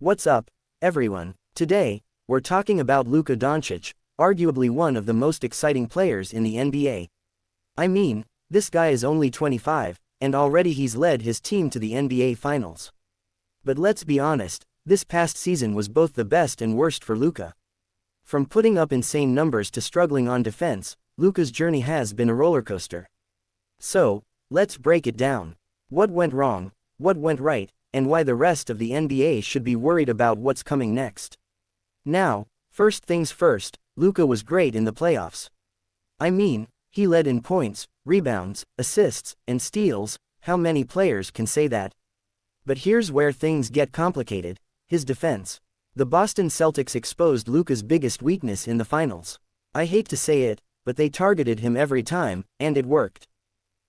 What's up, everyone? Today, we're talking about Luka Dončić, arguably one of the most exciting players in the NBA. I mean, this guy is only 25, and already he's led his team to the NBA Finals. But let's be honest, this past season was both the best and worst for Luka. From putting up insane numbers to struggling on defense, Luka's journey has been a rollercoaster. So, let's break it down. What went wrong, what went right, and why the rest of the NBA should be worried about what's coming next. Now, first things first, Luka was great in the playoffs. I mean, he led in points, rebounds, assists, and steals. How many players can say that? But here's where things get complicated: his defense. The Boston Celtics exposed Luka's biggest weakness in the finals. I hate to say it, but they targeted him every time, and it worked.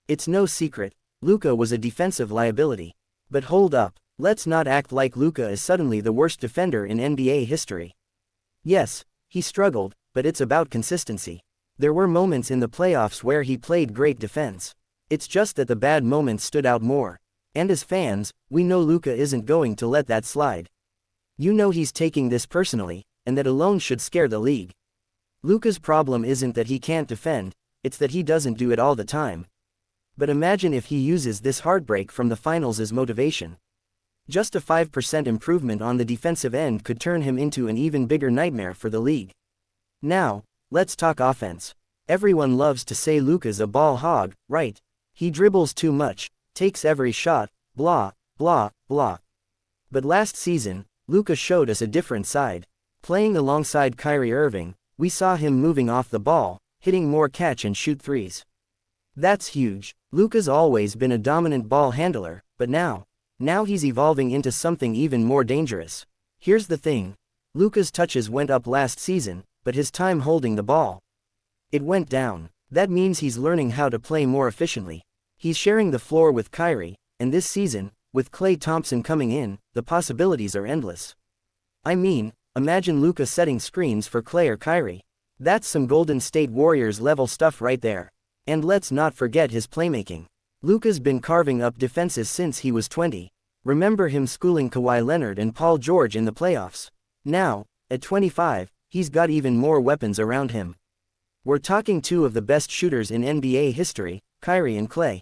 It's no secret, Luka was a defensive liability. But hold up, let's not act like Luka is suddenly the worst defender in NBA history. Yes, he struggled, but it's about consistency. There were moments in the playoffs where he played great defense. It's just that the bad moments stood out more. And as fans, we know Luka isn't going to let that slide. You know he's taking this personally, and that alone should scare the league. Luka's problem isn't that he can't defend, it's that he doesn't do it all the time. But imagine if he uses this heartbreak from the finals as motivation. Just a 5% improvement on the defensive end could turn him into an even bigger nightmare for the league. Now, let's talk offense. Everyone loves to say Luka's a ball hog, right? He dribbles too much, takes every shot, blah, blah, blah. But last season, Luka showed us a different side. Playing alongside Kyrie Irving, we saw him moving off the ball, hitting more catch-and-shoot threes. That's huge. Luka's always been a dominant ball handler, but now he's evolving into something even more dangerous. Here's the thing. Luka's touches went up last season, but his time holding the ball, it went down. That means he's learning how to play more efficiently. He's sharing the floor with Kyrie, and this season, with Klay Thompson coming in, the possibilities are endless. I mean, imagine Luka setting screens for Klay or Kyrie. That's some Golden State Warriors level stuff right there. And let's not forget his playmaking. Luka's been carving up defenses since he was 20. Remember him schooling Kawhi Leonard and Paul George in the playoffs. Now, at 25, he's got even more weapons around him. We're talking two of the best shooters in NBA history, Kyrie and Klay.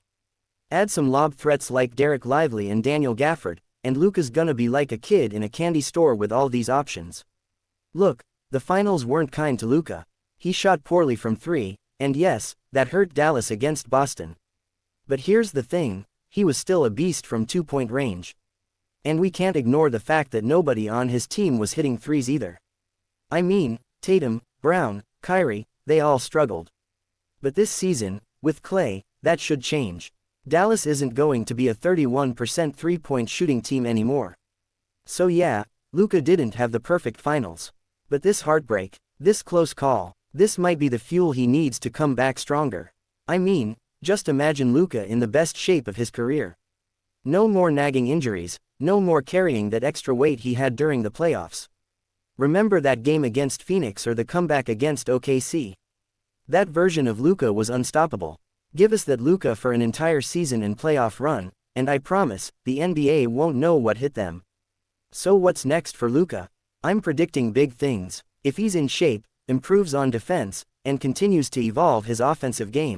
Add some lob threats like Derek Lively and Daniel Gafford, and Luka's gonna be like a kid in a candy store with all these options. Look, the finals weren't kind to Luka. He shot poorly from three, and yes, that hurt Dallas against Boston. But here's the thing, he was still a beast from two-point range. And we can't ignore the fact that nobody on his team was hitting threes either. I mean, Tatum, Brown, Kyrie, they all struggled. But this season, with Klay, that should change. Dallas isn't going to be a 31% three-point shooting team anymore. So yeah, Luka didn't have the perfect finals. But this heartbreak, this close call, this might be the fuel he needs to come back stronger. I mean, just imagine Luka in the best shape of his career. No more nagging injuries, no more carrying that extra weight he had during the playoffs. Remember that game against Phoenix or the comeback against OKC? That version of Luka was unstoppable. Give us that Luka for an entire season and playoff run, and I promise, the NBA won't know what hit them. So what's next for Luka? I'm predicting big things. If he's in shape, improves on defense, and continues to evolve his offensive game,